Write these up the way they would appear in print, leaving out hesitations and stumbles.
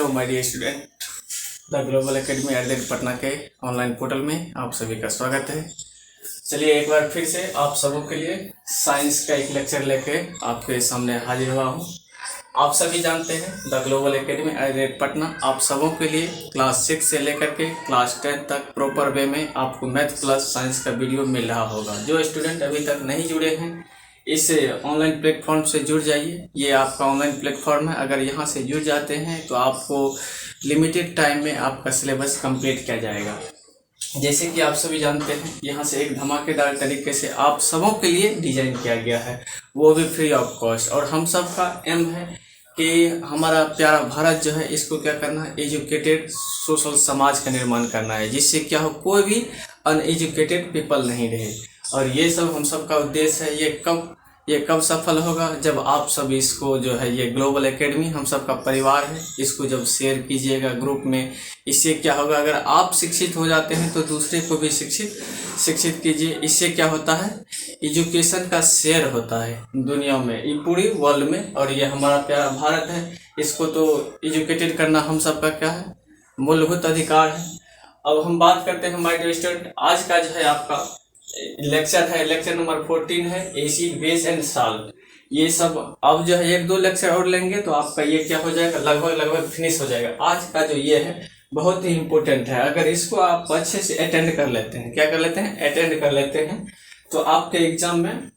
Hello my dear student, the global academy at Patna के online portal में आप सभी का स्वागत है। चलिए एक बार फिर से आप सबों के लिए साइंस का एक लेक्चर लेके आपके सामने हाजिर हुआ हूँ। आप सभी जानते हैं the global academy at Patna आप सबों के लिए क्लास 6 से लेकर के क्लास 10 तक प्रॉपर वे में आपको मैथ प्लस साइंस का वीडियो मिल रहा होगा। जो स्टूडेंट अभी तक नहीं जुड़े हैं इस ऑनलाइन प्लेटफॉर्म से जुड़ जाइए। ये आपका ऑनलाइन प्लेटफॉर्म है, अगर यहाँ से जुड़ जाते हैं तो आपको लिमिटेड टाइम में आपका सिलेबस कंप्लीट किया जाएगा। जैसे कि आप सभी जानते हैं यहाँ से एक धमाकेदार तरीके से आप सबों के लिए डिजाइन किया गया है, वो भी फ्री ऑफ कॉस्ट। और हम सब का एम है कि हमारा प्यारा भारत जो है इसको क्या करना है, एजुकेटेड सोशल समाज का निर्माण करना है, जिससे क्या हो कोई भी अनएजुकेटेड पीपल नहीं रहे। और ये सब हम सब का उद्देश्य है। ये कब सफल होगा, जब आप सब इसको जो है ये ग्लोबल एकेडमी हम सब का परिवार है, इसको जब शेयर कीजिएगा ग्रुप में। इससे क्या होगा, अगर आप शिक्षित हो जाते हैं तो दूसरे को भी शिक्षित कीजिए। इससे क्या होता है, एजुकेशन का शेयर होता है दुनिया में, ये पूरी वर्ल्ड में। और ये हमारा प्यारा भारत है, इसको तो एजुकेटेड करना हम सब का क्या है, मूलभूत अधिकार है। अब हम बात करते हैं माय डियर स्टूडेंट, आज का जो है आपका लेक्चर है, लेक्चर नंबर 14 है एसिड बेस एंड साल्ट। ये सब अब जो है 1-2 लेक्चर और लेंगे तो आपका ये क्या हो जाएगा, लगभग फिनिश हो जाएगा। आज का जो ये है बहुत ही इम्पोर्टेंट है। अगर इसको आप अच्छे से अटेंड कर लेते हैं, क्या कर लेते हैं, अटेंड कर लेते हैं, तो आपके एग्जाम में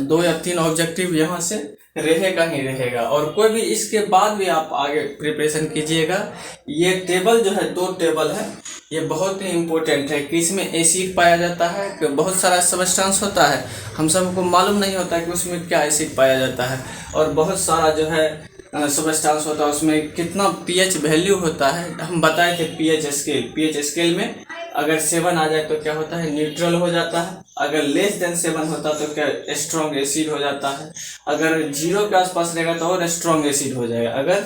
2 या 3 ऑब्जेक्टिव यहाँ से रहेगा ही रहेगा। और कोई भी इसके बाद भी आप आगे प्रिपरेशन कीजिएगा। ये टेबल जो है 2 टेबल है, ये बहुत ही इम्पोर्टेंट है कि इसमें एसिड पाया जाता है, कि बहुत सारा सब्सटेंस होता है, हम सबको मालूम नहीं होता है कि उसमें क्या एसिड पाया जाता है। और बहुत सारा जो है सब्सटेंस होता है, उसमें कितना पीएच वैल्यू होता है। हम बताए थे पीएच स्केल में अगर 7 आ जाए तो क्या होता है, न्यूट्रल हो जाता है। अगर लेस देन 7 होता तो क्या, स्ट्रॉन्ग एसिड हो जाता है। अगर 0 के आसपास रहेगा तो और स्ट्रॉन्ग एसिड हो जाएगा। अगर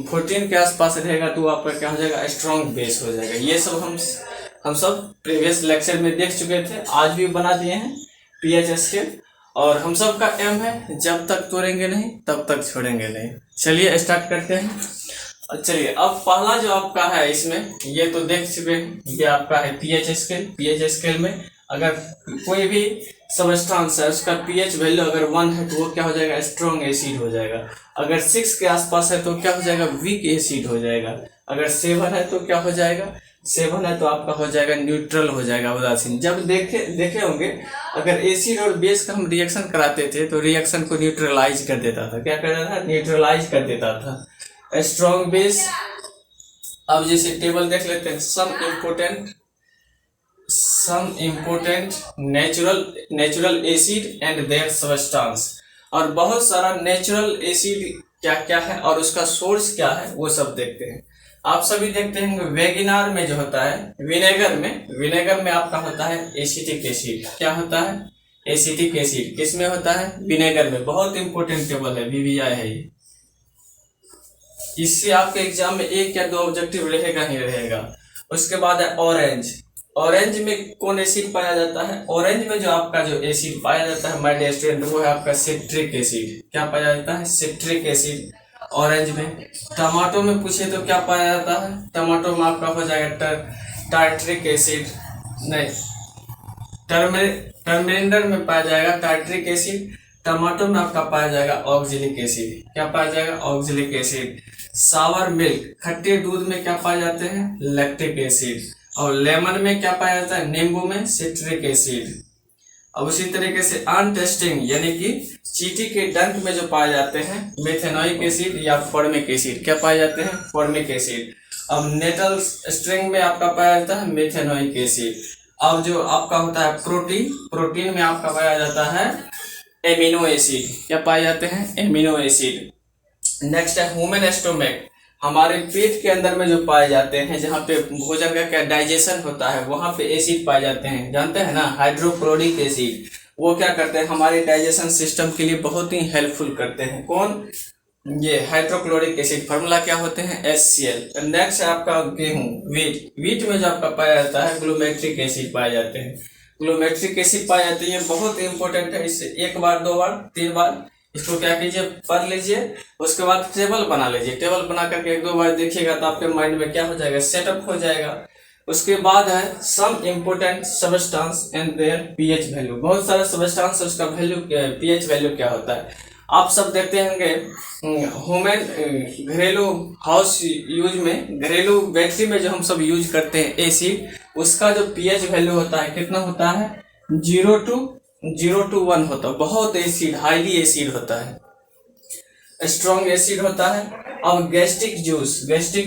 14 के आसपास रहेगा तो आपका क्या हो जाएगा, स्ट्रॉन्ग बेस हो जाएगा। ये सब हम सब प्रीवियस लेक्चर में देख चुके थे, आज भी बना दिए हैं पीएच स्केल। और हम सब का एम है, जब तक तोड़ेंगे नहीं तब तक छोड़ेंगे नहीं। चलिए स्टार्ट करते हैं। चलिए अब पहला जो आपका है, इसमें ये तो देख चुके हैं, ये आपका है पीएच स्केल। पीएच स्केल में अगर कोई भी सब्सटेंस है उसका पीएच वैल्यू अगर 1 है तो वो क्या हो जाएगा, स्ट्रॉन्ग एसिड हो जाएगा। अगर 6 के आसपास है तो क्या हो जाएगा, वीक एसिड हो जाएगा। अगर 7 है तो क्या हो जाएगा, 7 है तो आपका हो जाएगा न्यूट्रल हो जाएगा, उदासीन। जब देखे होंगे अगर एसिड और बेस का हम रिएक्शन कराते थे तो रिएक्शन को न्यूट्रलाइज कर देता था। क्या कर देता था, न्यूट्रलाइज कर देता था। स्ट्रॉन्ग बेस, अब जैसे टेबल देख लेते हैं, some important natural acid and their substance. और बहुत सारा नेचुरल एसिड क्या क्या है और उसका सोर्स क्या है वो सब देखते हैं। आप सभी देखते हैं वेगिनार में जो होता है, विनेगर में आपका होता है एसिटिक एसिड। क्या होता है, एसिटिक एसिड किसमें होता है, विनेगर में। बहुत इंपॉर्टेंट टेबल है, वीवीआई है ये। इससे आपके एग्जाम में 1 या 2 ऑब्जेक्टिव रहेगा ही रहेगा। उसके बाद है ऑरेंज में कौन एसिड पाया जाता है, ऑरेंज में जो आपका जो एसिड पाया जाता है माय डियर स्टूडेंट वो है आपका सिट्रिक एसिड। क्या पाया जाता है, सिट्रिक एसिड ऑरेंज में। टमाटो में पूछे तो क्या पाया जाता है, टमाटो में आपका हो जाएगा टार्ट्रिक एसिड, नहीं टर्मेरिंडर में पाया जाएगा टार्ट्रिक एसिड। टमाटो में आपका पाया जाएगा ऑक्जेलिक एसिड। क्या पाया जाएगा, ऑक्जेलिक एसिड। सावर मिल्क खट्टे दूध में क्या पाए जाते हैं, लैक्टिक एसिड। और लेमन में क्या पाया जाता है, नींबू में सिट्रिक एसिड। अब उसी तरीके से अनटेस्टिंग यानी कि चींटी के डंक में जो पाए जाते हैं मेथेनोइक एसिड या फॉर्मिक एसिड। क्या पाए जाते हैं, फॉर्मिक एसिड। अब नेटल स्ट्रिंग में आपका पाया जाता है मेथेनोइक एसिड। अब जो आपका होता है प्रोटीन में आपका पाया जाता है एमिनो एसिड। क्या पाए जाते हैं, एमिनो एसिड। नेक्स्ट है ह्यूमन स्टोमक, हमारे पेट के अंदर में जो पाए जाते हैं, जहाँ पे भोजन का क्या डाइजेशन होता है वहां पे एसिड पाए जाते हैं, जानते हैं ना, हाइड्रोक्लोरिक एसिड। वो क्या करते हैं, हमारे डाइजेशन सिस्टम के लिए बहुत ही हेल्पफुल करते हैं। कौन, ये हाइड्रोक्लोरिक एसिड। फार्मूला क्या होते हैं, HCl। नेक्स्ट है आपका गेहूं, वीट में जो आपका पाया जाता है ग्लूमेट्रिक एसिड पाए जाते हैं। ग्लूमेट्रिक एसिड पाए जाते हैं, ये बहुत इंपॉर्टेंट है। इससे 1 बार 2 बार 3 बार इसको क्या कीजिए, पढ़ लीजिए, उसके बाद टेबल बना लीजिए। टेबल बना करके एक दो बार देखिएगा तो आपके माइंड में क्या हो जाएगा, सेटअप हो जाएगा। उसके बाद है some important substance and their pH value. बहुत सारे सबस्टांस, उसका वैल्यू पीएच वैल्यू क्या होता है। आप सब देखते होंगे ह्यूमन घरेलू हाउस यूज में, घरेलू बैटरी में जो हम सब यूज करते हैं एसिड, उसका जो पीएच वैल्यू होता है कितना होता है, 0 to 1 होता है। बहुत एसिड, हाईली एसिड होता है, स्ट्रॉन्ग एसिड होता है। अब गैस्ट्रिक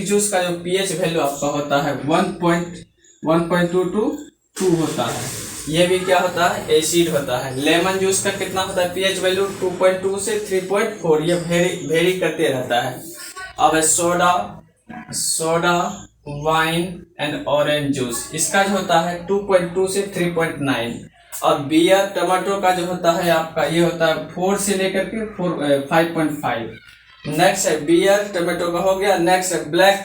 जूस का जो पीएच वैल्यू आपका होता है 1.2 to 2 होता है। ये भी क्या होता है, एसिड होता है। लेमन जूस का कितना होता है पीएच वैल्यू, 2.2 से 3.4। ये वेरी करते रहता है। अब soda wine and orange juice, इसका जो होता है 2.2 से 3.9। और बियर टमाटो का जो होता है आपका, ये होता है 4 से लेकर के 5.5। नेक्स्ट है बियर टमाटो का हो गया। नेक्स्ट है ब्लैक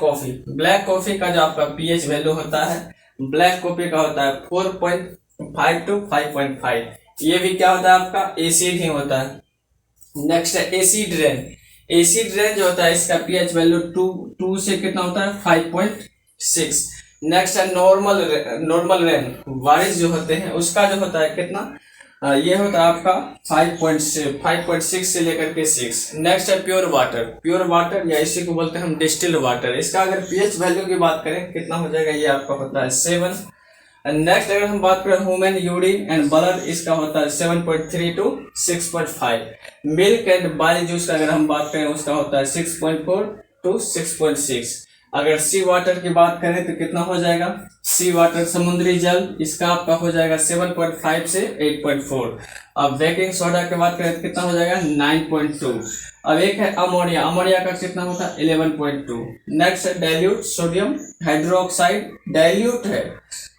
कॉफी का जो आपका पीएच वैल्यू होता है, ब्लैक कॉफी का होता है 4.5 to 5.5। ये भी क्या होता है आपका, एसिड ही होता है। नेक्स्ट है एसिड रेन जो होता है, इसका पीएच वैल्यू 2 से कितना होता है, 5.6। नेक्स्ट है नॉर्मल रेन, बारिश जो होते हैं उसका जो होता है कितना, ये होता है आपका 5.6 से लेकर के 6। नेक्स्ट है प्योर वाटर या इसी को बोलते हैं हम डिस्टिल्ड वाटर। इसका अगर पीएच वैल्यू की बात करें कितना हो जाएगा, ये आपका होता है 7। नेक्स्ट अगर हम बात करें ह्यूमन यूरिन एंड ब्लड, इसका होता है 7.3 to 6.5। Milk and bile juice का अगर हम बात करें उसका होता है 6.4 to 6.6। अगर सी वाटर की बात करें तो कितना हो जाएगा, सी वाटर समुद्री जल, इसका आपका हो जाएगा 7.5 से 8.4। अब बेकिंग सोडा की बात करें तो कितना हो जाएगा, 9.2। अब एक है अमोनिया का कितना होता है, 11.2। नेक्स्ट है डाइल्यूट सोडियम हाइड्रोक्साइड, डाइल्यूट है,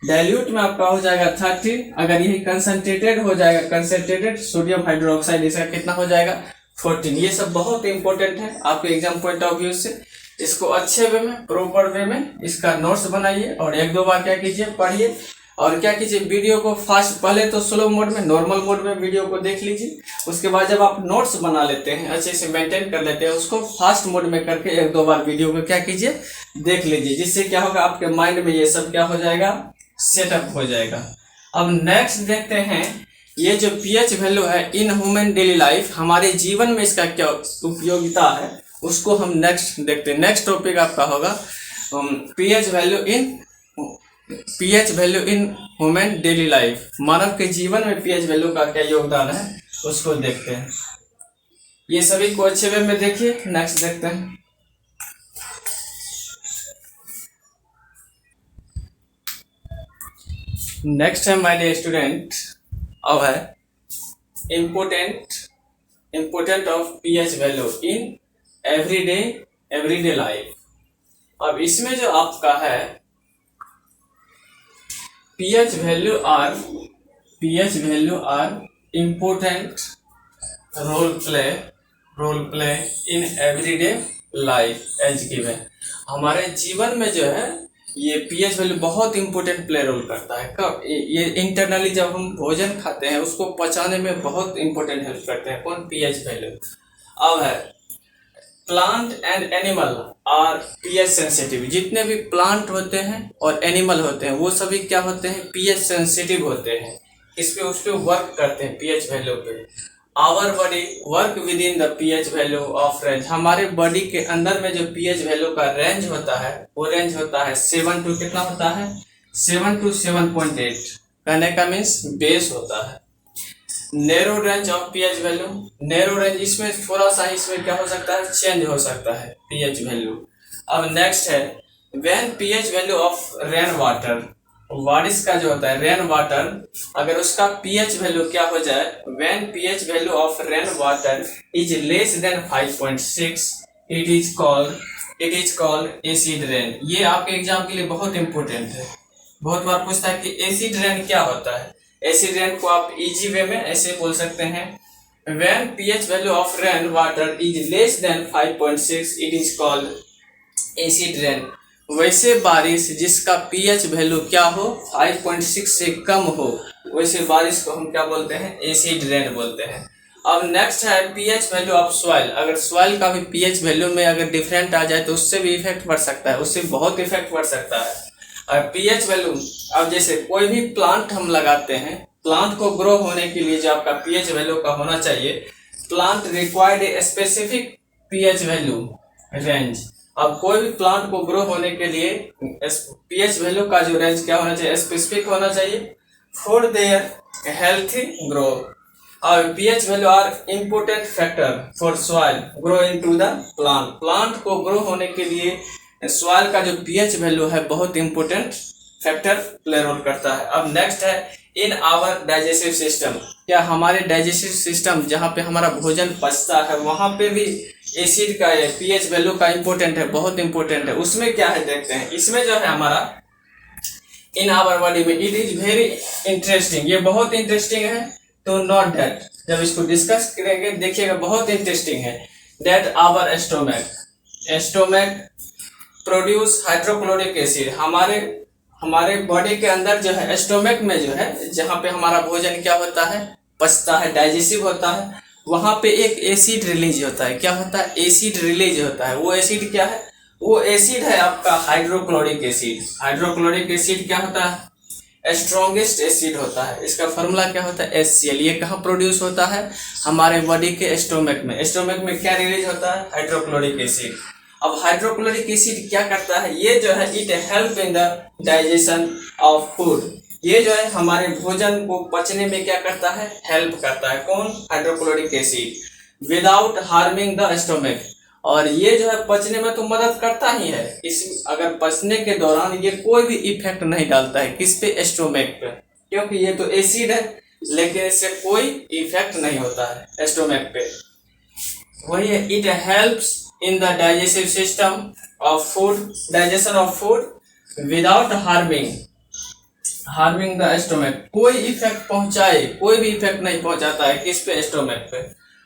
डाइल्यूट में आपका हो जाएगा 30। अगर यही कंसंट्रेटेड हो जाएगा, कंसंट्रेटेड सोडियम हाइड्रोक्साइड, इसका कितना हो जाएगा, 14। ये सब बहुत इंपॉर्टेंट है आपके एग्जाम पॉइंट ऑफ व्यू से। इसको अच्छे वे में, प्रॉपर वे में इसका नोट्स बनाइए और एक दो बार क्या कीजिए, पढ़िए। और क्या कीजिए, वीडियो को फास्ट, पहले तो स्लो मोड में, नॉर्मल मोड में वीडियो को देख लीजिए। उसके बाद जब आप नोट्स बना लेते हैं, अच्छे से मेंटेन कर लेते हैं, उसको फास्ट मोड में करके एक दो बार वीडियो को क्या कीजिए, देख लीजिए। जिससे क्या होगा, आपके माइंड में ये सब क्या हो जाएगा, सेटअप हो जाएगा। अब नेक्स्ट देखते हैं, ये जो पीएच वैल्यू है इन ह्यूमन डेली लाइफ, हमारे जीवन में इसका क्या उपयोगिता है, उसको हम नेक्स्ट देखते हैं। नेक्स्ट टॉपिक आपका होगा pH value in human daily life. मानव के जीवन में पीएच वैल्यू का क्या योगदान है, उसको देखते हैं। ये सभी को अच्छे वे में देखिए। नेक्स्ट देखते हैं, नेक्स्ट है माय डियर स्टूडेंट, अब है important of pH value in everyday life. अब इसमें जो आपका है pH value are important role play in everyday life as given. हमारे जीवन में जो है ये पीएच वैल्यू बहुत इंपॉर्टेंट प्ले रोल करता है। कब, ये इंटरनली जब हम भोजन खाते हैं उसको पचाने में बहुत इंपॉर्टेंट हेल्प करते हैं। कौन, पीएच वैल्यू। अब है plant and animal are pH sensitive. जितने भी प्लांट होते हैं और एनिमल होते हैं वो सभी क्या होते हैं, पीएच सेंसिटिव होते हैं। इस पे उस पे वर्क करते हैं पीएच वैल्यू पे। Our body work within the pH value of range. हमारे बॉडी के अंदर में जो पीएच वैल्यू का रेंज होता है वो रेंज होता है 7 to कितना होता है, 7 to 7.8। कहने का मीन्स बेस होता है। Narrow range of pH value, narrow range, इसमें थोड़ा सा इसमें क्या हो सकता है, चेंज हो सकता है पीएच वैल्यू। अब नेक्स्ट है when pH value of rain water, बारिश का जो होता है रेन वाटर, अगर उसका पीएच वैल्यू क्या हो जाए, when pH value of rain water is less than 5.6 it is called acid rain. ये आपके एग्जाम के लिए बहुत इंपॉर्टेंट है। बहुत बार पूछता है कि एसिड रेन क्या होता है। एसिड रेन को आप इजी वे में ऐसे बोल सकते हैं, when pH value of rain water is less than 5.6 it is called acid rain. वैसे बारिश जिसका पीएच वैल्यू क्या हो, 5.6 से कम हो, वैसे बारिश को हम क्या बोलते हैं, एसिड रेन बोलते हैं। अब नेक्स्ट है पीएच वैल्यू ऑफ सॉइल। अगर सॉइल का भी पीएच वैल्यू में अगर डिफरेंट आ जाए तो उससे भी इफेक्ट पड़ सकता है, उससे बहुत इफेक्ट पड़ सकता है। और पीएच वैल्यू, अब जैसे कोई भी प्लांट हम लगाते हैं, प्लांट को ग्रो होने के लिए जो आपका पीएच वैल्यू का होना चाहिए, plant required a specific pH value range. अब कोई भी प्लांट को ग्रो होने के लिए पीएच वैल्यू का जो रेंज क्या होना चाहिए, स्पेसिफिक होना चाहिए फॉर देयर हेल्थी ग्रोथ। और pH value are important factor for soil grow into the plant. Plant को ग्रो होने के लिए सॉइल का जो pH वैल्यू है बहुत इंपॉर्टेंट फैक्टर प्ले रोल करता है। अब नेक्स्ट है इन आवर डाइजेस्टिव सिस्टम। क्या हमारे डाइजेस्टिव सिस्टम जहाँ पे हमारा भोजन पचता है वहाँ पे भी एसिड का pH वैल्यू का इम्पोर्टेंट है, बहुत इंपॉर्टेंट है। उसमें क्या है देखते हैं। इसमें जो है हमारा इन आवर बॉडी में इट इज वेरी इंटरेस्टिंग, ये बहुत इंटरेस्टिंग है। तो नॉट दैट, जब इसको डिस्कस करेंगे देखिएगा बहुत इंटरेस्टिंग है। That our stomach produce hydrochloric acid. हमारे बॉडी के अंदर जो है स्टोमक में जो है जहाँ पे हमारा भोजन क्या होता है, पचता है, डाइजेस्टिव होता है, वहाँ पे एक एसिड रिलीज होता है। क्या होता है, एसिड रिलीज होता है। वो एसिड क्या है, वो एसिड है आपका हाइड्रोक्लोरिक एसिड। हाइड्रोक्लोरिक एसिड क्या होता है, स्ट्रॉन्गेस्ट एसिड होता है। इसका फॉर्मूला क्या होता है, HCl। ये कहाँ प्रोड्यूस होता है, हमारे बॉडी के स्टोमक में। स्टोमक में क्या रिलीज होता है, हाइड्रोक्लोरिक एसिड। अब हाइड्रोक्लोरिक एसिड क्या करता है, ये जो है it help in the digestion of food. ये जो है हमारे भोजन को पचने में क्या करता है, हेल्प करता है। कौन, hydrochloric acid, without harming the stomach. और ये जो है पचने में तो मदद करता ही है। इस अगर पचने के दौरान ये कोई भी इफेक्ट नहीं डालता है किस पे, स्टोमक पे, क्योंकि ये तो एसिड है, लेकिन इससे कोई इफेक्ट नहीं होता है स्टोमक पे। वही है, it helps in the digestive system of food, digestion of food without harming the stomach. कोई इफेक्ट पहुंचाए, कोई भी इफेक्ट नहीं पहुंचाता है किस पे, स्टोमक पे।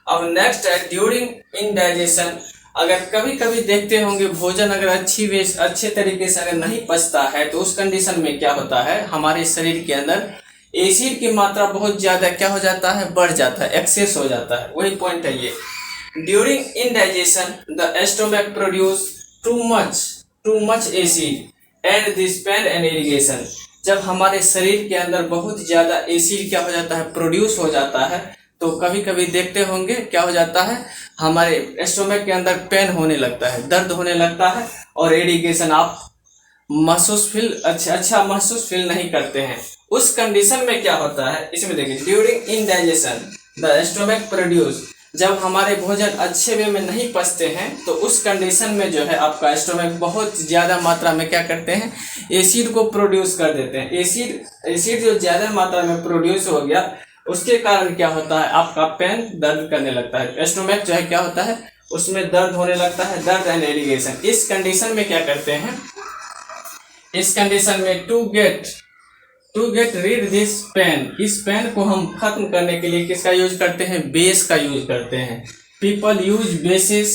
अब नेक्स्ट है ड्यूरिंग इंडाइजेशन। अगर कभी कभी देखते होंगे भोजन अगर अच्छे तरीके से अगर नहीं पचता है तो उस कंडीशन में क्या होता है, हमारे शरीर के अंदर एसिड की मात्रा बहुत ज्यादा क्या हो जाता है, बढ़ जाता है, एक्सेस हो जाता है। वही पॉइंट है ये। During indigestion the stomach produce too much acid and this pain and irrigation. जब हमारे शरीर के अंदर बहुत ज्यादा एसिड क्या हो जाता है, प्रोड्यूस हो जाता है, तो कभी कभी देखते होंगे क्या हो जाता है, हमारे स्टोमक के अंदर पेन होने लगता है, दर्द होने लगता है, और इरिगेशन आप अच्छा महसूस फील नहीं करते हैं। उस कंडीशन में क्या होता है, इसमें देखिए, during indigestion the stomach produce. जब हमारे भोजन अच्छे वे में नहीं पचते हैं तो उस कंडीशन में जो है आपका स्टोमक बहुत ज्यादा मात्रा में क्या करते हैं, एसिड को प्रोड्यूस कर देते हैं। एसिड जो ज्यादा मात्रा में प्रोड्यूस हो गया, उसके कारण क्या होता है, आपका पेन, दर्द करने लगता है। स्टोमक जो है क्या होता है, उसमें दर्द होने लगता है, दर्द एंड इरिगेशन। इस कंडीशन में क्या करते हैं, इस कंडीशन में to get rid this pain, इस पेन को हम खत्म करने के लिए किसका यूज करते हैं, बेस का यूज करते हैं। पीपल यूज बेसिस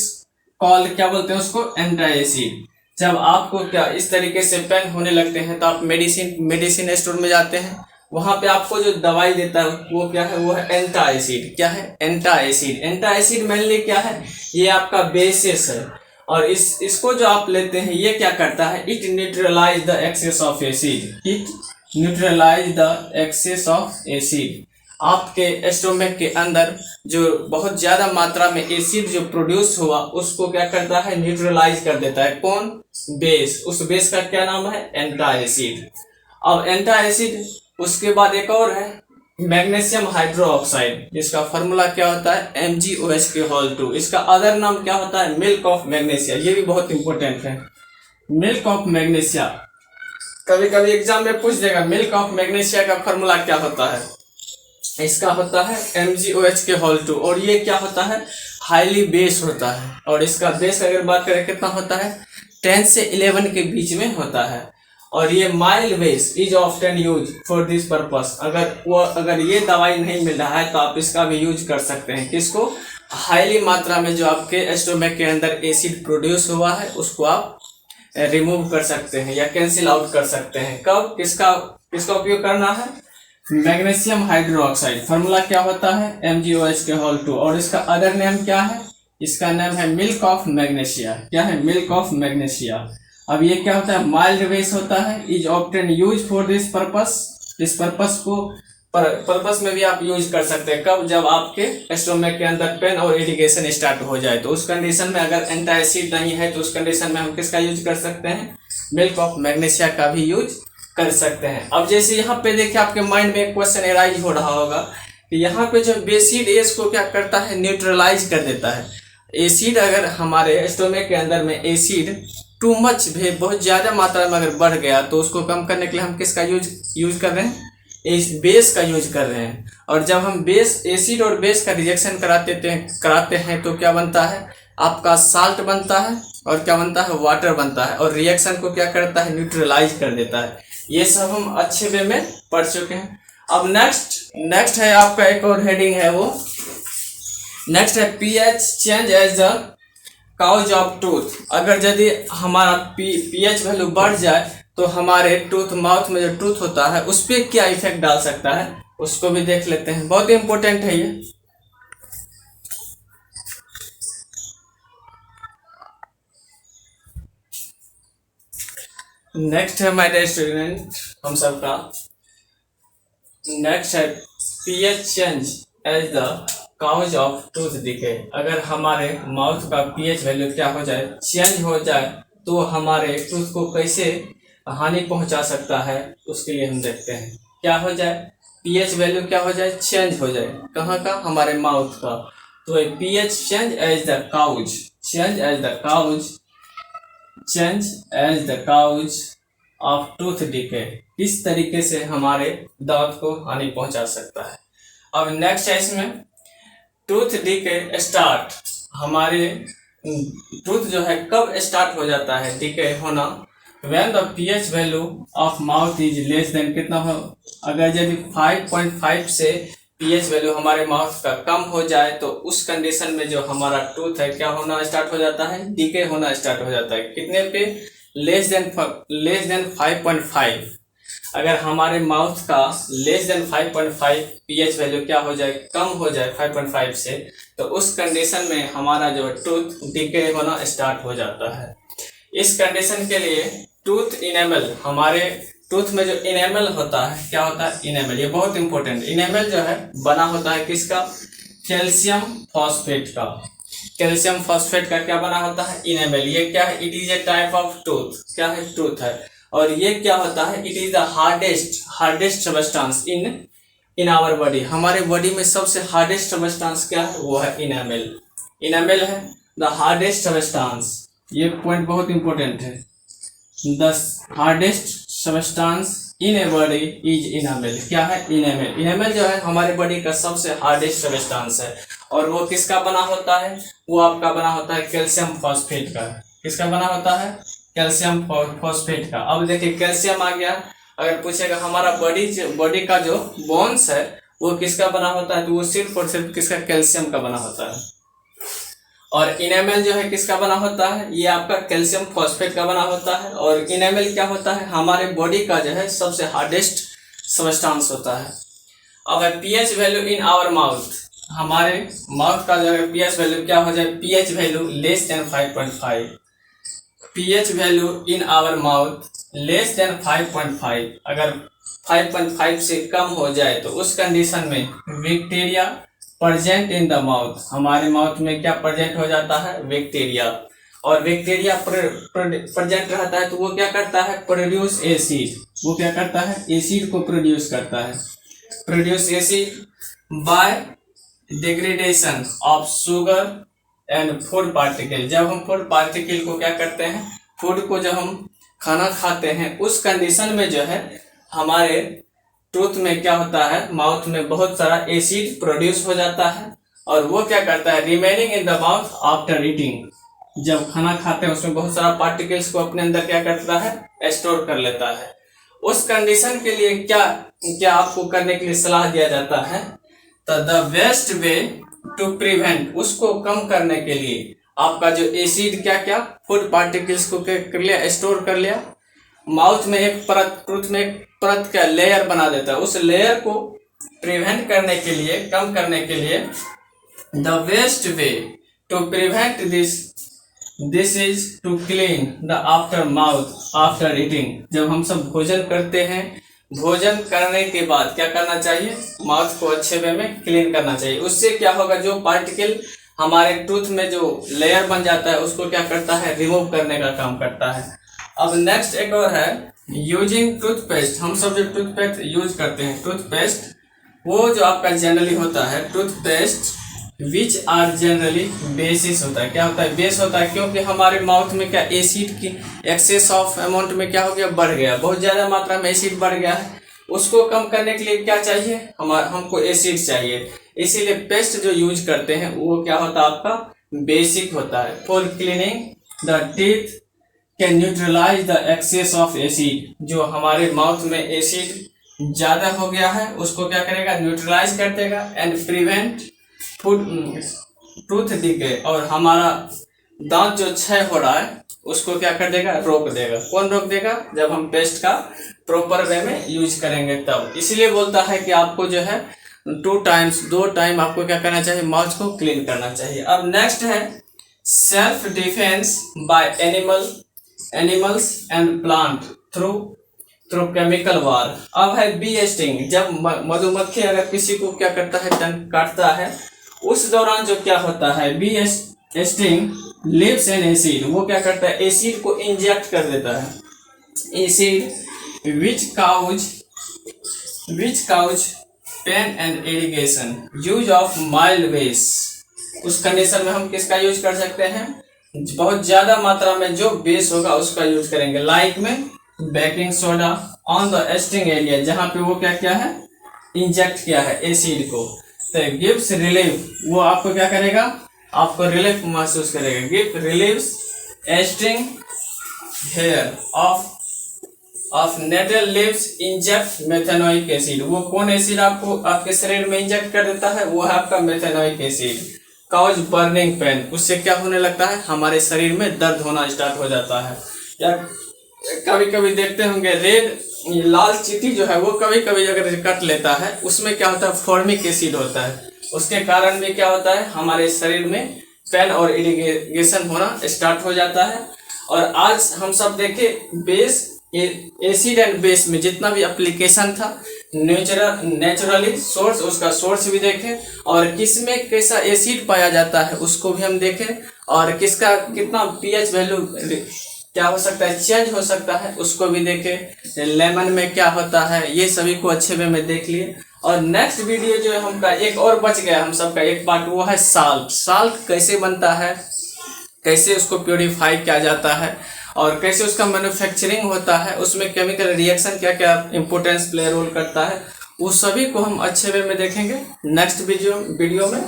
कॉल, क्या बोलते हैं उसको, एंटासिड। जब आपको क्या इस तरीके से पेन होने लगते हैं तो आप मेडिसिन स्टोर में जाते हैं, वहां पे आपको जो दवाई देता है वो क्या है, वो है एंटासिड। क्या है, एंटासिड। एंटासिड मेनली क्या है, ये आपका बेसिस है। और इसको जो आप लेते हैं ये क्या करता है, it neutralize the excess of acid. It neutralize the excess of acid. आपके स्टोमक के अंदर जो बहुत ज्यादा मात्रा में एसिड जो प्रोड्यूस हुआ उसको क्या करता है, न्यूट्रलाइज कर देता है। कौन, बेस। उस बेस का क्या नाम है, एंटासिड। अब एंटासिड, उसके बाद एक और है मैग्नीशियम हाइड्रोक्साइड, जिसका फॉर्मूला क्या होता है, MgOH2। इसका अदर नाम क्या होता है, मिल्क ऑफ मैग्नीशिया। ये भी बहुत इंपॉर्टेंट है, मिल्क ऑफ मैग्नीशिया। कभी कभी एग्जाम में पूछ देगा मिल्क ऑफ मैग्नीशिया का फॉर्मूला क्या होता है, इसका होता है MgOH2। और ये क्या होता है, हाईली बेस होता है। और इसका बेस अगर बात करें कितना होता है, 10 से 11 के बीच में होता है। और ये mild base is often use for this purpose. अगर ये दवाई नहीं मिल रहा है तो आप इसका भी यूज कर सकते हैं। किसको, हाईली मात्रा में जो आपके स्टोमक के अंदर एसिड प्रोड्यूस हुआ है उसको आप रिमूव कर सकते हैं या कैंसिल आउट कर सकते हैं। कब, किसका उपयोग करना है, मैग्नीशियम हाइड्रोक्साइड, फॉर्मूला क्या होता है MgOH2 और इसका अदर नेम क्या है, इसका नाम है मिल्क ऑफ मैग्नीशिया। क्या है, मिल्क ऑफ मैग्नीशिया। अब ये क्या होता है, माइल्ड बेस होता है, is obtain use for this purpose. इस पर्पस को पर्पस में भी आप यूज कर सकते हैं। कब, जब आपके स्टोमक के अंदर पेन और इरिगेशन स्टार्ट हो जाए, तो उस कंडीशन में अगर एंटासिड नहीं है तो उस कंडीशन में हम किसका यूज कर सकते हैं, मिल्क ऑफ मैग्नीशिया का भी यूज कर सकते हैं। अब जैसे यहाँ पे देखिए आपके माइंड में एक क्वेश्चन एराइज हो रहा होगा कि यहाँ पे जो बेसिड एस को क्या करता है, न्यूट्रलाइज कर देता है। एसिड अगर हमारे स्टोमक के अंदर में एसिड टू मच भी बहुत ज़्यादा मात्रा में अगर बढ़ गया तो उसको कम करने के लिए हम किसका यूज कर रहे हैं, इस बेस का यूज कर रहे हैं। और जब हम बेस, एसिड और बेस का रिजेक्शन कराते हैं तो क्या बनता है, आपका साल्ट बनता है और क्या बनता है, वाटर बनता है, और रिएक्शन को क्या करता है, न्यूट्रलाइज कर देता है। ये सब हम अच्छे वे में पढ़ चुके हैं। अब नेक्स्ट है आपका एक और हेडिंग है, वो नेक्स्ट है pH change as the cause of tooth. अगर यदि हमारा पीएच वैल्यू बढ़ जाए तो हमारे टूथ, माउथ में जो टूथ होता है उस पर क्या इफेक्ट डाल सकता है, उसको भी देख लेते हैं। बहुत इंपॉर्टेंट है ये। नेक्स्ट है माय डियर स्टूडेंट, हम सबका नेक्स्ट है pH change as the cause of tooth decay. अगर हमारे माउथ का पीएच वैल्यू क्या हो जाए, चेंज हो जाए, तो हमारे टूथ को कैसे हानि पहुंचा सकता है, उसके लिए हम देखते हैं। क्या हो जाए, पीएच वैल्यू क्या हो जाए, चेंज हो जाए। कहाँ का, हमारे माउथ का। तो pH change as the cause, change as the cause, change as the cause of tooth decay. इस तरीके से हमारे दांत को हानि पहुंचा सकता है। अब नेक्स्ट है इसमें टूथ डिके स्टार्ट। हमारे टूथ जो है कब स्टार्ट हो जाता है डिके होना, when the pH value of mouth is less than कितना हो, अगर यदि 5.5 से pH वैल्यू हमारे माउथ का कम हो जाए तो उस कंडीशन में जो हमारा टूथ है क्या होना स्टार्ट हो जाता है, डिके होना स्टार्ट हो जाता है। कितने पे, लेस देन 5.5। अगर हमारे माउथ का लेस देन 5.5 pH वैल्यू क्या हो जाए, कम हो जाए 5.5 से, तो उस कंडीशन में हमारा जो टूथ डिके होना स्टार्ट हो जाता है। इस कंडीशन के लिए टूथ इनेमल, हमारे टूथ में जो इनेमल होता है, क्या होता है, इनेमल, ये बहुत इंपॉर्टेंट। इनेमल जो है बना होता है किसका, कैल्शियम फॉस्फेट का। कैल्शियम फॉस्फेट का क्या बना होता है, इनेमल। ये क्या है, it is a type of tooth, क्या है, टूथ है। और ये क्या होता है, it is the hardest substance in our body. हमारे बॉडी में सबसे हार्डेस्ट सबस्टेंस क्या है, वो है इनेमल। इनेमल है द हार्डेस्ट सबस्टेंस, ये पॉइंट बहुत इंपॉर्टेंट है। The hardest substance in a body is enamel. क्या है, इनेमल। इनेमल जो है हमारे बॉडी का सबसे हार्डेस्ट सबस्टेंस है, और वो किसका बना होता है, वो आपका बना होता है कैल्शियम फॉस्फेट का। किसका बना होता है, कैल्शियम फॉस्फेट का। अब देखिए कैल्शियम आ गया। अगर पूछेगा हमारा बॉडी का जो बोन्स है वो किसका बना होता है, तो वो सिर्फ और सिर्फ किसका, कैल्शियम का बना होता है। और इनेमल जो है किसका बना होता है, ये आपका कैल्शियम फॉस्फेट का बना होता है। और इनेमल क्या होता है, हमारे बॉडी का जो है सबसे हार्डेस्ट सबस्टेंस होता है। अब pH value in our mouth, हमारे माउथ का जो है पीएच वैल्यू क्या हो जाए, pH value less than 5.5। PH value in our mouth less than 5.5। अगर 5.5 से कम हो जाए तो उस कंडीशन में bacteria present in the mouth, हमारे माउथ में क्या प्रेजेंट हो जाता है, बैक्टीरिया। और बैक्टीरिया प्रेजेंट रहता है तो वो क्या करता है, प्रोड्यूस एसिड। वो क्या करता है, एसिड को प्रोड्यूस करता है। Produce acid by degradation of sugar and food particle. जब हम फूड पार्टिकल को क्या करते हैं, फूड को जब हम खाना खाते हैं उस कंडीशन में जो है हमारे टूथ में क्या होता है, माउथ में बहुत सारा एसिड प्रोड्यूस हो जाता है। और वो क्या करता है, remaining in the mouth after eating. जब खाना खाते हैं उसमें बहुत सारा पार्टिकल्स को अपने अंदर क्या करता है, स्टोर कर लेता है। उस कंडीशन के लिए क्या आपको करने के लिए सलाह दिया जाता है, तो the best way to prevent, उसको कम करने के लिए आपका जो एसिड क्या फूड पार्टिकल्स को कर लिया, स्टोर कर लिया, माउथ में एक परत, टूथ में एक परत का लेयर बना देता है। उस लेयर को प्रिवेंट करने के लिए, कम करने के लिए, the best way to prevent this is to clean the after mouth after eating. जब हम सब भोजन करते हैं, भोजन करने के बाद क्या करना चाहिए, माउथ को अच्छे वे में क्लीन करना चाहिए। उससे क्या होगा, जो पार्टिकल हमारे टूथ में जो लेयर बन जाता है उसको क्या करता है, रिमूव करने का काम करता है। अब नेक्स्ट एक और है यूजिंग टूथपेस्ट। हम सब जो टूथपेस्ट यूज करते हैं, टूथपेस्ट वो जो आपका जनरली होता है toothpaste which are generally basis होता है। क्या होता है, बेस होता है, क्योंकि हमारे माउथ में क्या एसिड की एक्सेस ऑफ अमाउंट में क्या हो गया, बढ़ गया, बहुत ज़्यादा मात्रा में एसिड बढ़ गया है। उसको कम करने के लिए क्या चाहिए, हमको एसिड चाहिए। इसीलिए पेस्ट जो यूज करते हैं वो क्या होता है, आपका बेसिक होता है। For cleaning the teeth can neutralize the excess of acid. जो हमारे माउथ में एसिड ज़्यादा हो गया है उसको क्या करेगा, न्यूट्रलाइज कर देगा एंड प्रिवेंट टूथ डिके। और हमारा दांत जो क्षय हो रहा है उसको क्या कर देगा, रोक देगा। कौन रोक देगा, जब हम पेस्ट का प्रॉपर वे में यूज करेंगे तब। इसलिए बोलता है कि आपको जो है 2 टाइम आपको क्या करना चाहिए, माउथ को क्लीन करना चाहिए। अब नेक्स्ट है self defence by animals and plant through chemical war. अब है बी स्टिंग। जब मधुमक्खी अगर किसी को क्या करता है, डंक काटता है, उस दौरान जो क्या होता है, bee sting lives in acid. वो क्या करता है, एसिड को इंजेक्ट कर देता है। Acid which cause pain and irrigation use of mild base. उस कंडीशन में हम किसका यूज कर सकते हैं, बहुत ज्यादा मात्रा में जो बेस होगा उसका यूज करेंगे। लाइक में baking soda on the sting area, जहां पे वो क्या किया है, इंजेक्ट किया है एसिड को। तो गिव्स रिलीफ, वो आपको क्या करेगा, आपको रिलीफ महसूस करेगा। Give relieves sting hair of nettle leaves inject methanoic acid. वो कौन एसिड आपको आपके शरीर में इंजेक्ट कर देता है, वो है आपका methanoic acid. Cause burning pain, उससे क्या होने लगता है, हमारे शरीर में दर्द होना स्टार्ट हो जाता है। या कभी कभी देखते होंगे रेड लाल चींटी जो है वो कभी कभी अगर कट लेता है उसमें क्या होता है, फॉर्मिक एसिड होता है। उसके कारण भी क्या होता है, हमारे शरीर में पेन और इरिगेशन होना स्टार्ट हो जाता है। और आज हम सब देखें बेस, एसिड एंड बेस में जितना भी एप्लीकेशन था, नेचुरली सोर्स, उसका सोर्स भी देखें, और किस में कैसा एसिड पाया जाता है उसको भी हम देखें, और किसका कितना पीएच वैल्यू क्या हो सकता है, चेंज हो सकता है, उसको भी देखें। लेमन में क्या होता है, ये सभी को अच्छे वे में देख लिए। और नेक्स्ट वीडियो जो है हमका एक और बच गया हम सबका एक पार्ट, वो है साल्ट। साल्ट कैसे बनता है, कैसे उसको प्योरीफाई किया जाता है, और कैसे उसका मैन्युफैक्चरिंग होता है, उसमें केमिकल रिएक्शन क्या क्या इंपॉर्टेंस प्ले रोल करता है, उस सभी को हम अच्छे वे में देखेंगे नेक्स्ट वीडियो में।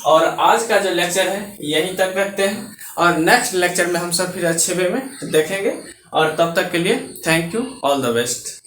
और आज का जो लेक्चर है यहीं तक रखते हैं, और नेक्स्ट लेक्चर में हम सब फिर अच्छे वे में देखेंगे। और तब तक के लिए thank you, all the best.